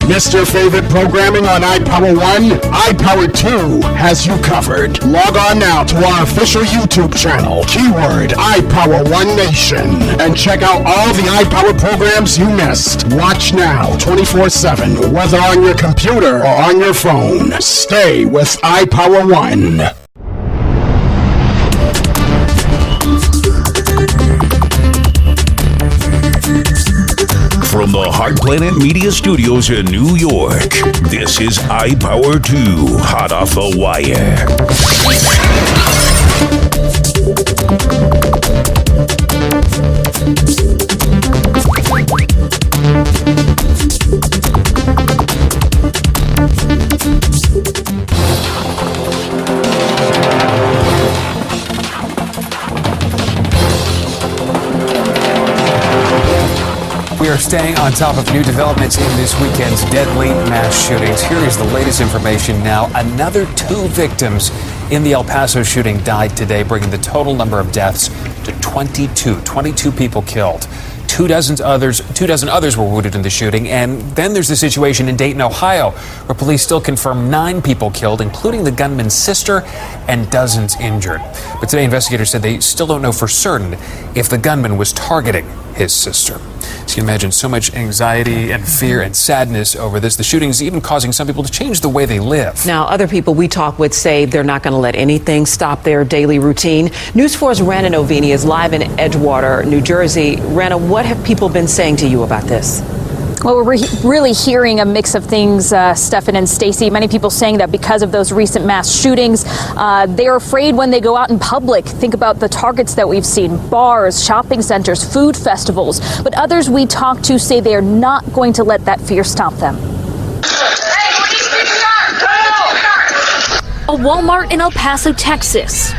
Missed your favorite programming on iPower 1? iPower 2 has you covered. Log on now to our official YouTube channel, keyword iPower 1 Nation, and check out all the iPower programs you missed. Watch now 24/7, whether on your computer or on your phone. Stay with iPower 1. From the Hard Planet Media Studios in New York, this is iPower 2, hot off the wire. We are staying on top of new developments in this weekend's deadly mass shootings. Here is the latest information now. Another 2 victims in the El Paso shooting died today, bringing the total number of deaths to 22. 22 people killed. 24 others were wounded in the shooting. And then there's the situation in Dayton, Ohio, where police still confirm 9 people killed, including the gunman's sister, and dozens injured. But today, investigators said they still don't know for certain if the gunman was targeting his sister. So you can imagine so much anxiety and fear and sadness over this. The shooting is even causing some people to change the way they live. Now, other people we talk with say they're not going to let anything stop their daily routine. News 4's Rana Novini is live in Edgewater, New Jersey. Rana, what have people been saying to you about this? Well, we're really hearing a mix of things, Stefan and Stacey. Many people saying that because of those recent mass shootings, they're afraid when they go out in public. Think about the targets that we've seen, bars, shopping centers, food festivals. But others we talk to say they are not going to let that fear stop them. A Walmart in El Paso, Texas.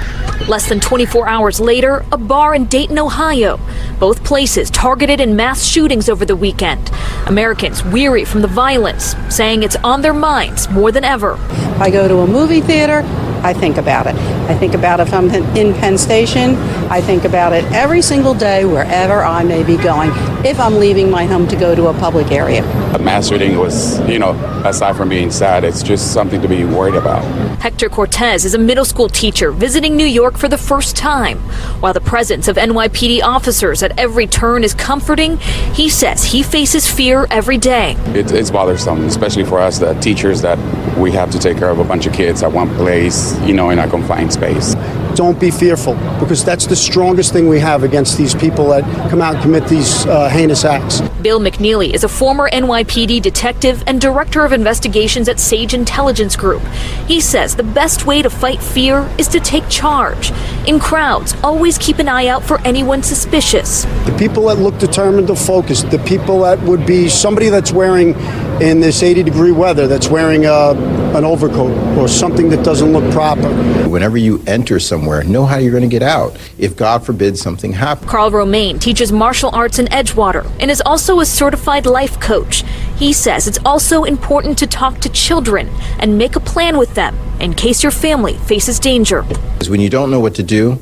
Less than 24 hours later, a bar in Dayton, Ohio. Both places targeted in mass shootings over the weekend. Americans weary from the violence, saying it's on their minds more than ever. I go to a movie theater, I think about it. I think about it if I'm in Penn Station. I think about it every single day wherever I may be going, if I'm leaving my home to go to a public area. A mass shooting was, aside from being sad, it's just something to be worried about. Hector Cortez is a middle school teacher visiting New York for the first time. While the presence of NYPD officers at every turn is comforting, he says he faces fear every day. It's bothersome, especially for us, the teachers, that we have to take care of a bunch of kids at one place, in a confined space. Don't be fearful, because that's the strongest thing we have against these people that come out and commit these heinous acts. Bill McNeely is a former NYPD detective and director of investigations at Sage Intelligence Group. He says the best way to fight fear is to take charge. In crowds, always keep an eye out for anyone suspicious. The people that look determined to focus, the people that would be somebody that's wearing, in this 80-degree weather, that's wearing an overcoat or something that doesn't look proper. Whenever you enter somewhere, know how you're going to get out if, God forbid, something happens. Carl Romaine teaches martial arts in Edgewater and is also a certified life coach. He says it's also important to talk to children and make a plan with them in case your family faces danger. Because when you don't know what to do,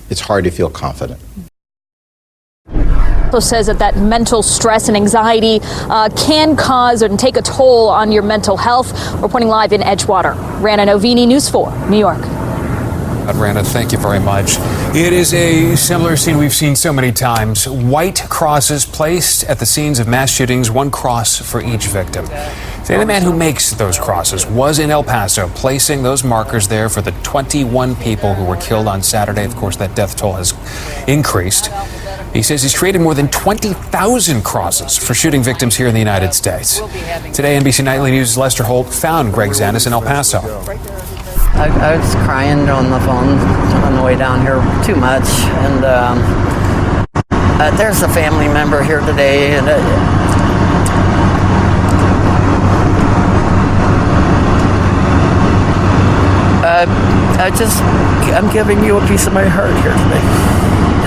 it's hard to feel confident. Says that mental stress and anxiety can cause and take a toll on your mental health. Reporting live in Edgewater, Rana Novini, News 4, New York. Rana, thank you very much. It is a similar scene we've seen so many times. White crosses placed at the scenes of mass shootings, one cross for each victim. The man who makes those crosses was in El Paso, placing those markers there for the 21 people who were killed on Saturday. Of course, that death toll has increased. He says he's created more than 20,000 crosses for shooting victims here in the United States. Today, NBC Nightly News' Lester Holt found Greg Zanis in El Paso. I was crying on the phone on the way down here too much, and there's a family member here today, and I'm giving you a piece of my heart here today.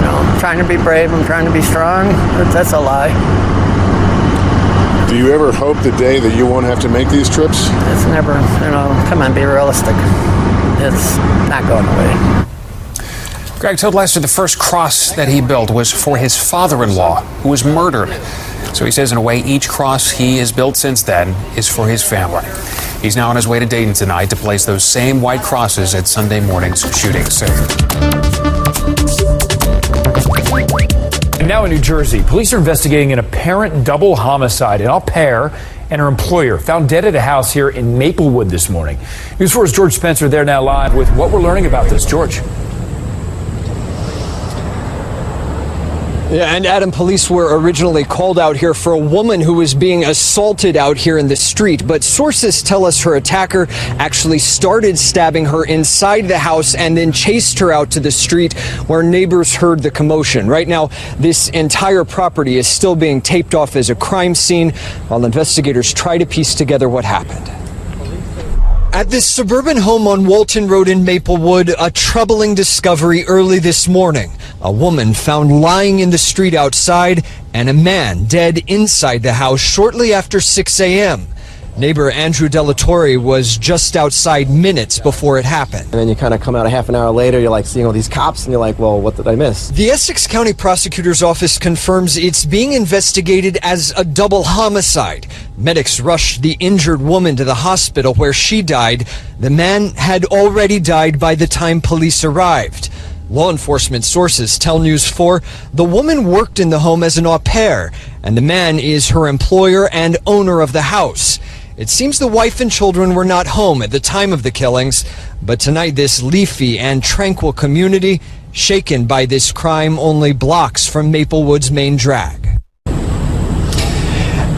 I'm trying to be brave, I'm trying to be strong, but that's a lie. Do you ever hope the day that you won't have to make these trips? It's never, come on, be realistic. It's not going away. Greg told Lester the first cross that he built was for his father-in-law, who was murdered. So he says in a way each cross he has built since then is for his family. He's now on his way to Dayton tonight to place those same white crosses at Sunday morning's shooting scene. And now in New Jersey, police are investigating an apparent double homicide. An au pair and her employer found dead at a house here in Maplewood this morning. News 4's George Spencer there now live with what we're learning about this. George. Yeah, and Adam, police were originally called out here for a woman who was being assaulted out here in the street. But sources tell us her attacker actually started stabbing her inside the house and then chased her out to the street where neighbors heard the commotion. Right now, this entire property is still being taped off as a crime scene while investigators try to piece together what happened. At this suburban home on Walton Road in Maplewood, a troubling discovery early this morning. A woman found lying in the street outside and a man dead inside the house shortly after 6 a.m. Neighbor Andrew Delatorre was just outside minutes before it happened. And then you kind of come out a half an hour later, you're like seeing all these cops and you're like, well, what did I miss? The Essex County Prosecutor's Office confirms it's being investigated as a double homicide. Medics rushed the injured woman to the hospital where she died. The man had already died by the time police arrived. Law enforcement sources tell News 4 the woman worked in the home as an au pair, and the man is her employer and owner of the house. It seems the wife and children were not home at the time of the killings, but tonight this leafy and tranquil community shaken by this crime only blocks from Maplewood's main drag.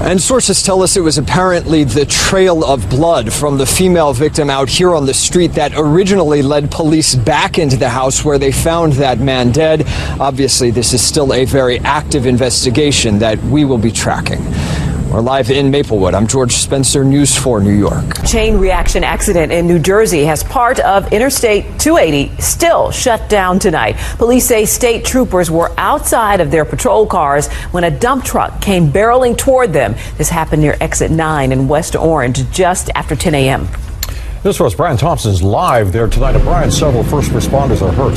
And sources tell us it was apparently the trail of blood from the female victim out here on the street that originally led police back into the house where they found that man dead. Obviously, this is still a very active investigation that we will be tracking. We're live in Maplewood. I'm George Spencer, News 4 New York. Chain reaction accident in New Jersey has part of Interstate 280 still shut down tonight. Police say state troopers were outside of their patrol cars when a dump truck came barreling toward them. This happened near Exit 9 in West Orange just after 10 a.m. This was Brian Thompson's live there tonight. And Brian, several first responders are hurt.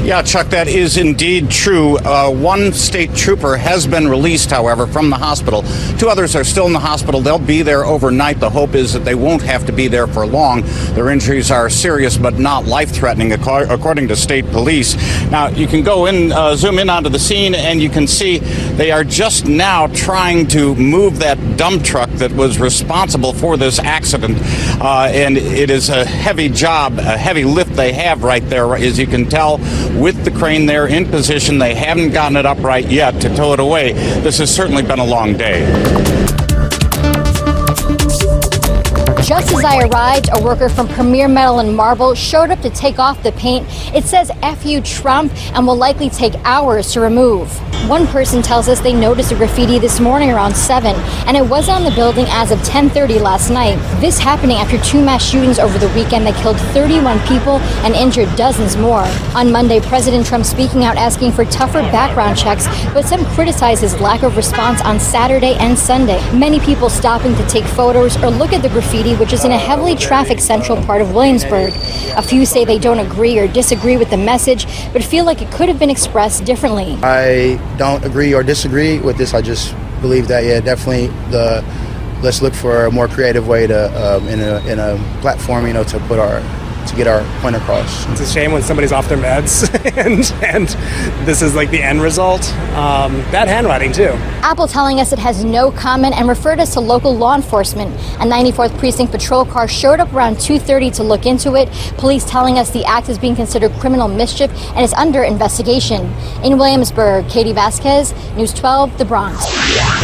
Yeah, Chuck, that is indeed true. One state trooper has been released, however, from the hospital. Two others are still in the hospital. They'll be there overnight. The hope is that they won't have to be there for long. Their injuries are serious but not life-threatening, according to state police. Now, you can go in, zoom in onto the scene, and you can see they are just now trying to move that dump truck that was responsible for this accident. And it is a heavy job, a heavy lift they have right there, as you can tell. With the crane there in position, they haven't gotten it upright yet to tow it away. This has certainly been a long day. Just as I arrived, a worker from Premier Metal and Marble showed up to take off the paint. It says "F you Trump" and will likely take hours to remove. One person tells us they noticed a graffiti this morning around 7, and it was on the building as of 10:30 last night. This happening after 2 mass shootings over the weekend that killed 31 people and injured dozens more. On Monday, President Trump speaking out asking for tougher background checks, but some criticized his lack of response on Saturday and Sunday. Many people stopping to take photos or look at the graffiti, which is in a heavily trafficked central part of Williamsburg. A few say they don't agree or disagree with the message, but feel like it could have been expressed differently. I don't agree or disagree with this. I just believe that, yeah, definitely let's look for a more creative way to in a platform, to get our point across. It's a shame when somebody's off their meds and this is like the end result. Bad handwriting too. Apple telling us it has no comment and referred us to local law enforcement. A 94th Precinct patrol car showed up around 2:30 to look into it. Police telling us the act is being considered criminal mischief and is under investigation. In Williamsburg, Katie Vasquez, News 12, The Bronx.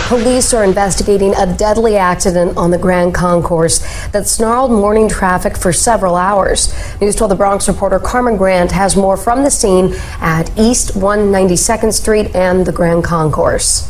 Police are investigating a deadly accident on the Grand Concourse that snarled morning traffic for several hours. News 12 The Bronx reporter Carmen Grant has more from the scene at East 192nd Street and the Grand Concourse.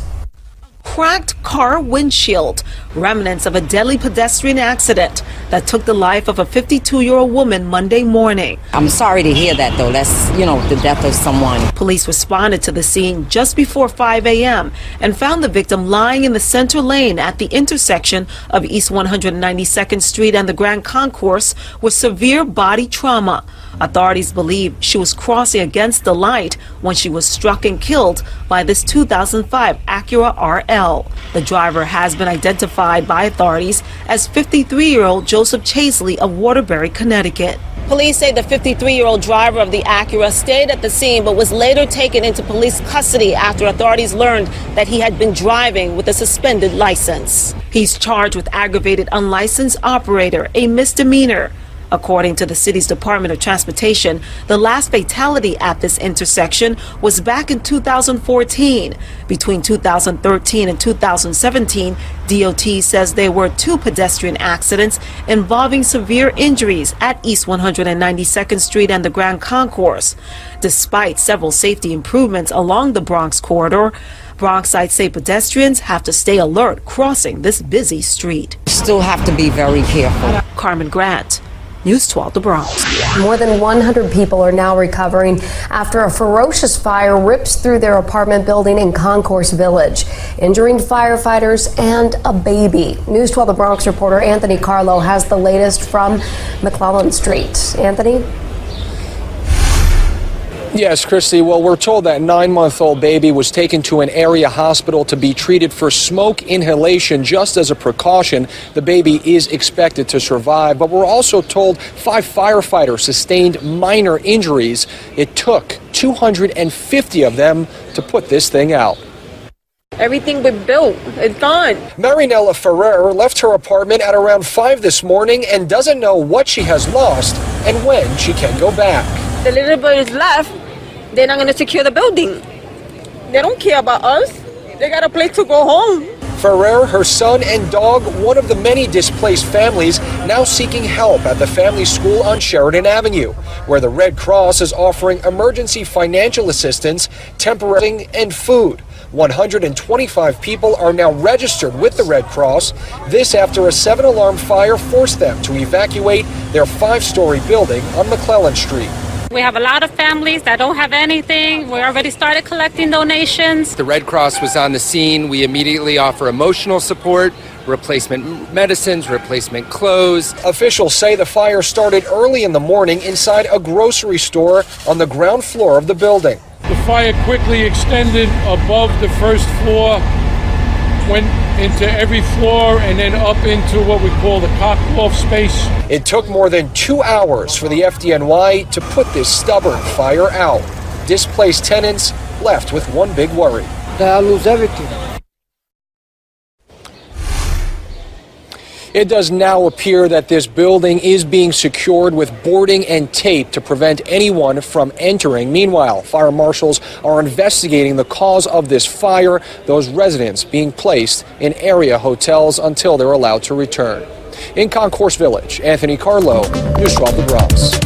Cracked car windshield, remnants of a deadly pedestrian accident. that took the life of a 52-year-old woman Monday morning. I'm sorry to hear that, though. That's, the death of someone. Police responded to the scene just before 5 a.m. and found the victim lying in the center lane at the intersection of East 192nd Street and the Grand Concourse with severe body trauma. Authorities believe she was crossing against the light when she was struck and killed by this 2005 Acura RL. The driver has been identified by authorities as 53-year-old Joseph Chasley of Waterbury, Connecticut. Police say the 53-year-old driver of the Acura stayed at the scene but was later taken into police custody after authorities learned that he had been driving with a suspended license. He's charged with aggravated unlicensed operator, a misdemeanor. According to the city's Department of Transportation, the last fatality at this intersection was back in 2014. Between 2013 and 2017, DOT says there were 2 pedestrian accidents involving severe injuries at East 192nd Street and the Grand Concourse. Despite several safety improvements along the Bronx corridor, Bronxites say pedestrians have to stay alert crossing this busy street. Still have to be very careful. Carmen Grant, News 12, the Bronx. More than 100 people are now recovering after a ferocious fire rips through their apartment building in Concourse Village, injuring firefighters and a baby. News 12, the Bronx reporter Anthony Carlo has the latest from McClellan Street. Anthony? Yes, Christy. Well, we're told that 9-month-old baby was taken to an area hospital to be treated for smoke inhalation just as a precaution. The baby is expected to survive, but we're also told 5 firefighters sustained minor injuries. It took 250 of them to put this thing out. Everything we built is gone. Marinella Ferrer left her apartment at around 5 this morning and doesn't know what she has lost and when she can go back. The little boy is left. They're not going to secure the building. They don't care about us. They got a place to go home. Ferrer, her son, and dog, one of the many displaced families now seeking help at the family school on Sheridan Avenue, where the Red Cross is offering emergency financial assistance, temporary and food. 125 people are now registered with the Red Cross. This after a 7-alarm fire forced them to evacuate their 5-story building on McClellan Street. We have a lot of families that don't have anything. We already started collecting donations. The Red Cross was on the scene. We immediately offer emotional support, replacement medicines, replacement clothes. Officials say the fire started early in the morning inside a grocery store on the ground floor of the building. The fire quickly extended above the first floor, went into every floor, and then up into what we call the cock-off space. It took more than 2 hours for the FDNY to put this stubborn fire out. Displaced tenants left with one big worry. They'll lose everything. It does now appear that this building is being secured with boarding and tape to prevent anyone from entering. Meanwhile, fire marshals are investigating the cause of this fire, those residents being placed in area hotels until they're allowed to return. In Concourse Village, Anthony Carlo, News 12 The Bronx.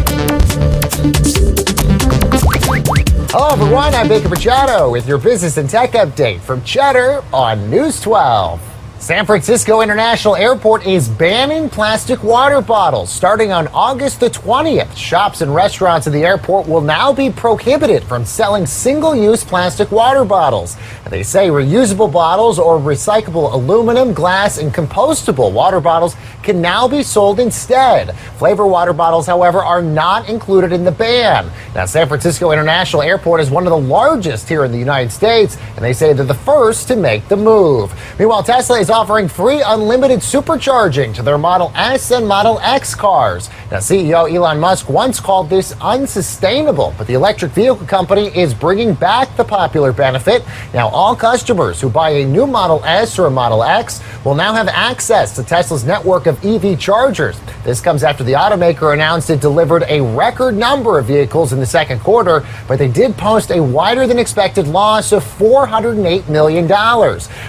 Hello everyone, I'm Baker Machado with your business and tech update from Cheddar on News 12. San Francisco International Airport is banning plastic water bottles starting on August the 20th. Shops and restaurants at the airport will now be prohibited from selling single-use plastic water bottles. They say reusable bottles or recyclable aluminum, glass, and compostable water bottles can now be sold instead. Flavor water bottles, however, are not included in the ban. Now, San Francisco International Airport is one of the largest here in the United States, and they say they're the first to make the move. Meanwhile, Tesla is offering free unlimited supercharging to their Model S and Model X cars. Now, CEO Elon Musk once called this unsustainable, but the electric vehicle company is bringing back the popular benefit. Now, all customers who buy a new Model S or a Model X will now have access to Tesla's network of EV chargers. This comes after the automaker announced it delivered a record number of vehicles in the second quarter, but they did post a wider than expected loss of $408 million.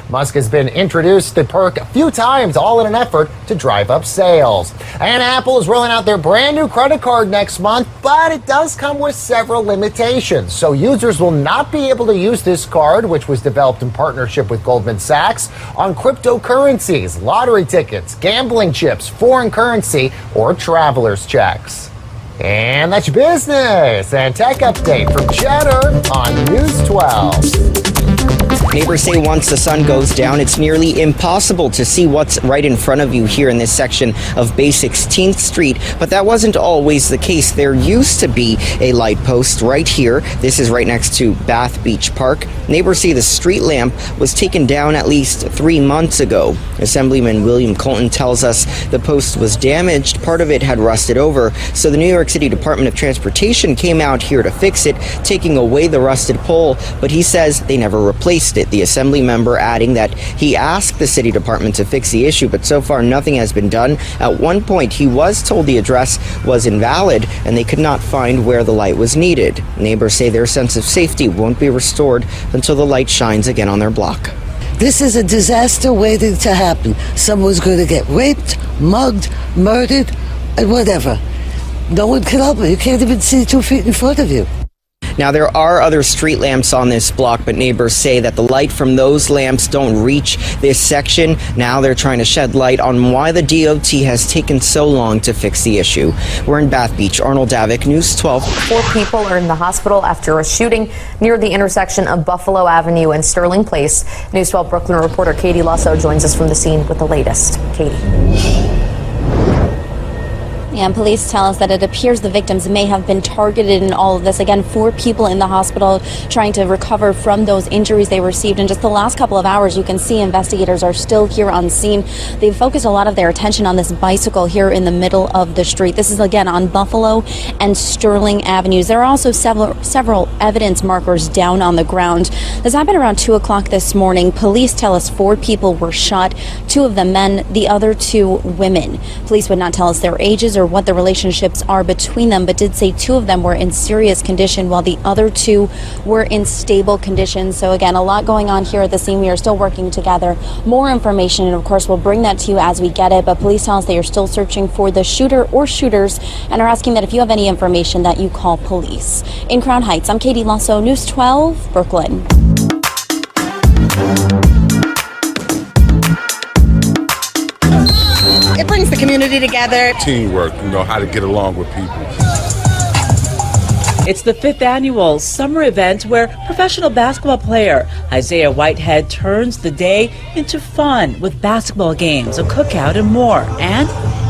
Musk has been introduced the perk a few times, all in an effort to drive up sales. And Apple is rolling out their brand new credit card next month, but it does come with several limitations. So users will not be able to use this card, which was developed in partnership with Goldman Sachs, on cryptocurrencies, lottery tickets, gambling chips, foreign currency, or traveler's checks. And that's your business and tech update from Cheddar on News 12. Neighbors say once the sun goes down, it's nearly impossible to see what's right in front of you here in this section of Bay 16th Street. But that wasn't always the case. There used to be a light post right here. This is right next to Bath Beach Park. Neighbors say the street lamp was taken down at least 3 months ago. Assemblyman William Colton tells us the post was damaged. Part of it had rusted over. So the New York City Department of Transportation came out here to fix it, taking away the rusted pole. But he says they never replaced it. The Assembly member adding that he asked the city department to fix the issue, but so far nothing has been done. At one point, he was told the address was invalid and they could not find where the light was needed. Neighbors say their sense of safety won't be restored until the light shines again on their block. This is a disaster waiting to happen. Someone's going to get raped, mugged, murdered, and whatever. No one can help it. You can't even see 2 feet in front of you. Now, there are other street lamps on this block, but neighbors say that the light from those lamps don't reach this section. Now they're trying to shed light on why the DOT has taken so long to fix the issue. We're in Bath Beach. Arnold Davick, News 12. 4 people are in the hospital after a shooting near the intersection of Buffalo Avenue and Sterling Place. News 12 Brooklyn reporter Katie Lusso joins us from the scene with the latest. Katie. And police tell us that it appears the victims may have been targeted in all of this. Again, 4 people in the hospital trying to recover from those injuries they received. In just the last couple of hours, you can see investigators are still here on scene. They've focused a lot of their attention on this bicycle here in the middle of the street. This is, again, on Buffalo and Sterling Avenues. There are also several evidence markers down on the ground. This happened around 2 o'clock this morning. Police tell us 4 people were shot, 2 of them men, the other 2 women. Police would not tell us their ages or what the relationships are between them, but did say 2 of them were in serious condition while the other 2 were in stable condition. So again, a lot going on here at the scene. We are still working together. More information, and of course we'll bring that to you as we get it, but police tell us they are still searching for the shooter or shooters and are asking that if you have any information that you call police. In Crown Heights, I'm Katie Lusso, News 12, Brooklyn. It brings the community together. Teamwork, how to get along with people. It's the 5th annual summer event where professional basketball player Isaiah Whitehead turns the day into fun with basketball games, a cookout, and more. And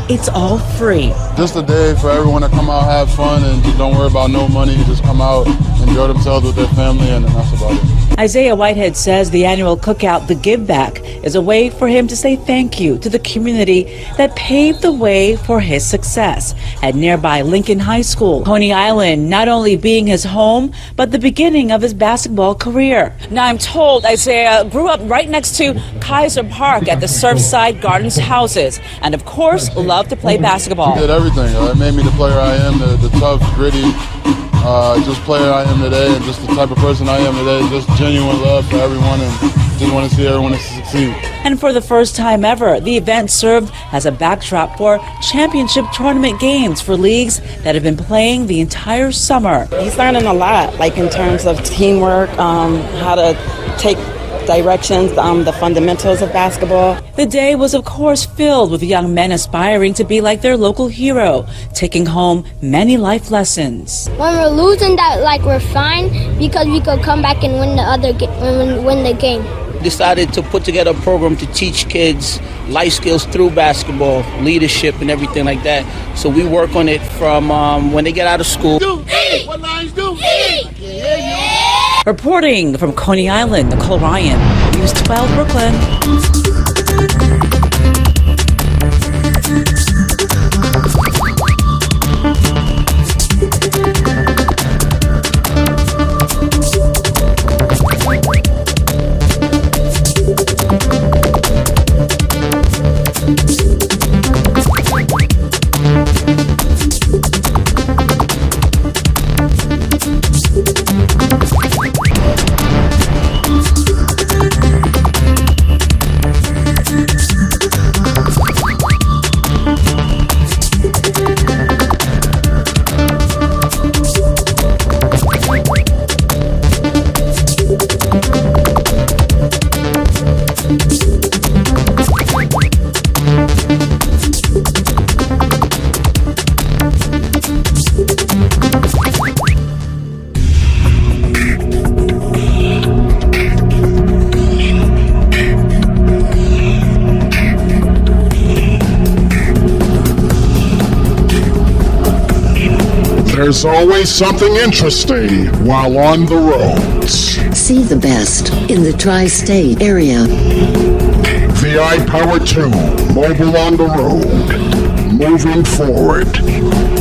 it's all free. Just a day for everyone to come out, have fun, and just don't worry about no money. Just come out, enjoy themselves with their family, and that's about it. Isaiah Whitehead says the annual cookout, The Give Back, is a way for him to say thank you to the community that paved the way for his success at nearby Lincoln High School. Coney Island not only being his home, but the beginning of his basketball career. Now I'm told Isaiah grew up right next to Kaiser Park at the Surfside Gardens houses, and of course loved to play basketball. He did everything. It made me the player I am, the tough, gritty, just player I am today, and just the type of person I am today. Just genuine love for everyone, and just want to see everyone succeed. And for the first time ever, the event served as a backdrop for championship tournament games for leagues that have been playing the entire summer. He's learning a lot, like in terms of teamwork, how to take directions, the fundamentals of basketball. The day was, of course, filled with young men aspiring to be like their local hero, taking home many life lessons. When we're losing, we're fine because we could come back and win the game. Decided to put together a program to teach kids life skills through basketball, leadership, and everything like that. So we work on it from when they get out of school. What lines do? Reporting from Coney Island, Nicole Ryan, News 12 Brooklyn. There's always something interesting while on the roads. See the best in the tri-state area. The iPower 2, mobile on the road, moving forward.